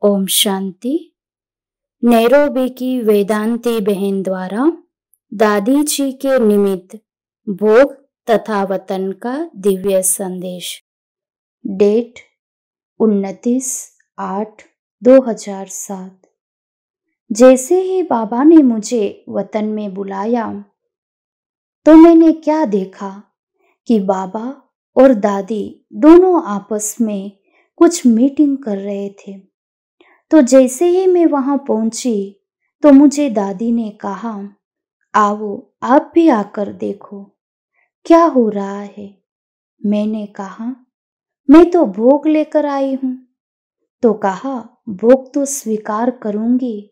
Om Shanti. Nairobi की वेदांती बहन द्वारा दादी जी के निमित्त भोग तथा वतन का दिव्य संदेश। डेट 29/8/2007। जैसे ही बाबा ने मुझे वतन में बुलाया तो मैंने क्या देखा कि बाबा और दादी दोनों आपस में कुछ मीटिंग कर रहे थे। तो जैसे ही मैं वहां पहुंची तो मुझे दादी ने कहा, आओ आप भी आकर देखो क्या हो रहा है। मैंने कहा, मैं तो भोग लेकर आई हूं। तो कहा, भोग तो स्वीकार करूंगी,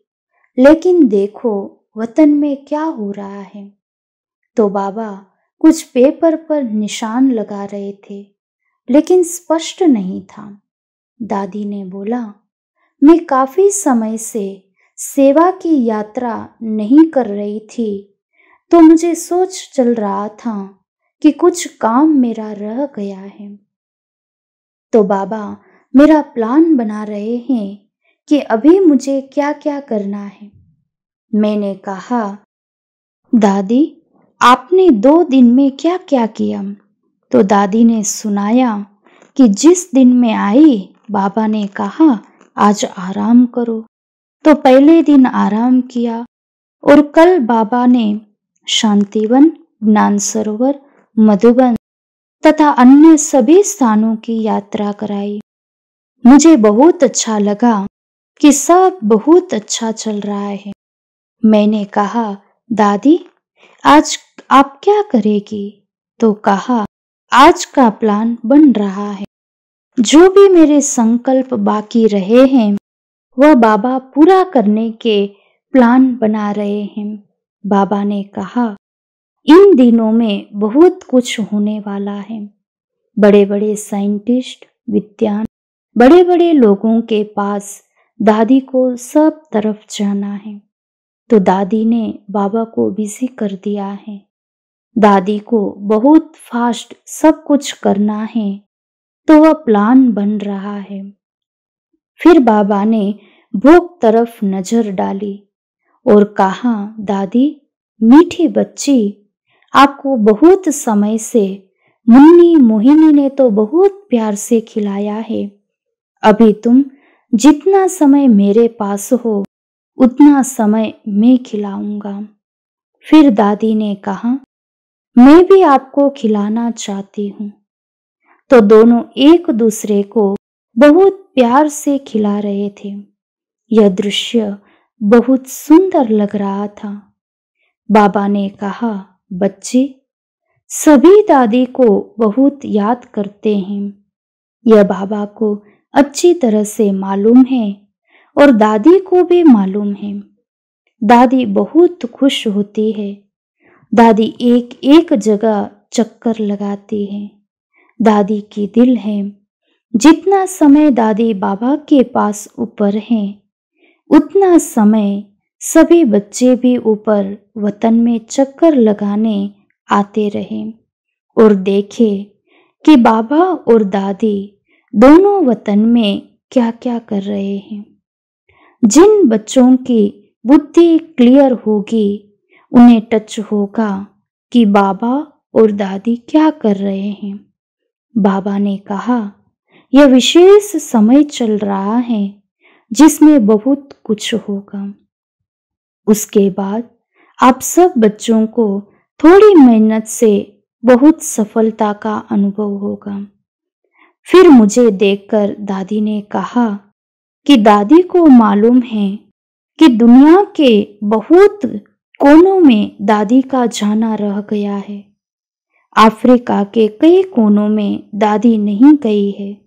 लेकिन देखो वतन में क्या हो रहा है। तो बाबा कुछ पेपर पर निशान लगा रहे थे, लेकिन स्पष्ट नहीं था। दादी ने बोला, मैं काफी समय से सेवा की यात्रा नहीं कर रही थी, तो मुझे सोच चल रहा था कि कुछ काम मेरा रह गया है। तो बाबा मेरा प्लान बना रहे हैं कि अभी मुझे क्या क्या करना है। मैंने कहा, दादी आपने 2 दिन में क्या क्या किया। तो दादी ने सुनाया कि जिस दिन मैं आई बाबा ने कहा आज आराम करो। तो पहले दिन आराम किया और कल बाबा ने शांतिवन, ज्ञान सरोवर, मधुबन तथा अन्य सभी स्थानों की यात्रा कराई। मुझे बहुत अच्छा लगा कि सब बहुत अच्छा चल रहा है। मैंने कहा, दादी आज आप क्या करेगी। तो कहा, आज का प्लान बन रहा है। जो भी मेरे संकल्प बाकी रहे हैं वह बाबा पूरा करने के प्लान बना रहे हैं। बाबा ने कहा, इन दिनों में बहुत कुछ होने वाला है। बड़े बड़े साइंटिस्ट, विद्वान, बड़े बड़े लोगों के पास दादी को सब तरफ जाना है। तो दादी ने बाबा को बिजी कर दिया है। दादी को बहुत फास्ट सब कुछ करना है, तो वह प्लान बन रहा है। फिर बाबा ने भोग तरफ नजर डाली और कहा, दादी मीठी बच्ची, आपको बहुत समय से मुन्नी मोहिनी ने तो बहुत प्यार से खिलाया है। अभी तुम जितना समय मेरे पास हो उतना समय मैं खिलाऊंगा। फिर दादी ने कहा, मैं भी आपको खिलाना चाहती हूँ। तो दोनों एक दूसरे को बहुत प्यार से खिला रहे थे। यह दृश्य बहुत सुंदर लग रहा था। बाबा ने कहा, बच्चे सभी दादी को बहुत याद करते हैं। यह बाबा को अच्छी तरह से मालूम है और दादी को भी मालूम है। दादी बहुत खुश होती है। दादी एक एक जगह चक्कर लगाती है। दादी की दिल है, जितना समय दादी बाबा के पास ऊपर हैं उतना समय सभी बच्चे भी ऊपर वतन में चक्कर लगाने आते रहे और देखे कि बाबा और दादी दोनों वतन में क्या क्या कर रहे हैं। जिन बच्चों की बुद्धि क्लियर होगी उन्हें टच होगा कि बाबा और दादी क्या कर रहे हैं। बाबा ने कहा, यह विशेष समय चल रहा है जिसमें बहुत कुछ होगा। उसके बाद आप सब बच्चों को थोड़ी मेहनत से बहुत सफलता का अनुभव होगा। फिर मुझे देखकर दादी ने कहा कि दादी को मालूम है कि दुनिया के बहुत कोनों में दादी का जाना रह गया है। अफ्रीका के कई कोनों में दादी नहीं गई है।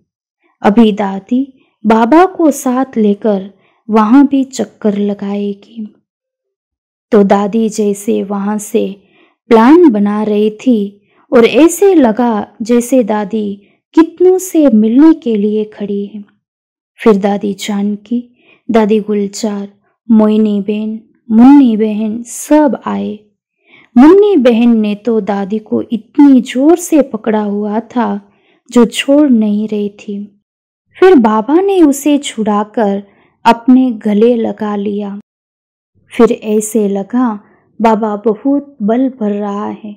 अभी दादी बाबा को साथ लेकर वहां भी चक्कर लगाएगी। तो दादी जैसे वहां से प्लान बना रही थी और ऐसे लगा जैसे दादी कितनों से मिलने के लिए खड़ी है। फिर दादी जानकी, दादी गुलजार, मोइनी बहन, मुन्नी बहन सब आए। मुन्नी बहन ने तो दादी को इतनी जोर से पकड़ा हुआ था जो छोड़ नहीं रही थी। फिर बाबा ने उसे छुड़ाकर अपने गले लगा लिया। फिर ऐसे लगा बाबा बहुत बल भर रहा है।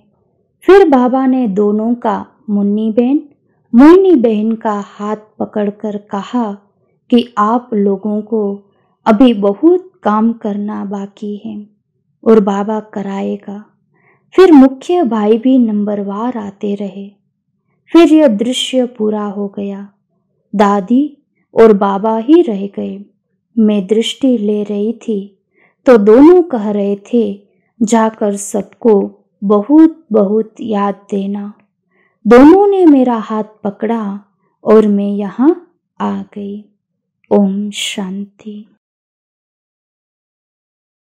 फिर बाबा ने दोनों का मोहिनी बहन का हाथ पकड़कर कहा कि आप लोगों को अभी बहुत काम करना बाकी है और बाबा कराएगा। फिर मुख्य भाई भी नंबरवार आते रहे। फिर यह दृश्य पूरा हो गया। दादी और बाबा ही रह गए। मैं दृष्टि ले रही थी तो दोनों कह रहे थे, जाकर सबको बहुत बहुत याद देना। दोनों ने मेरा हाथ पकड़ा और मैं यहाँ आ गई। ओम शांति।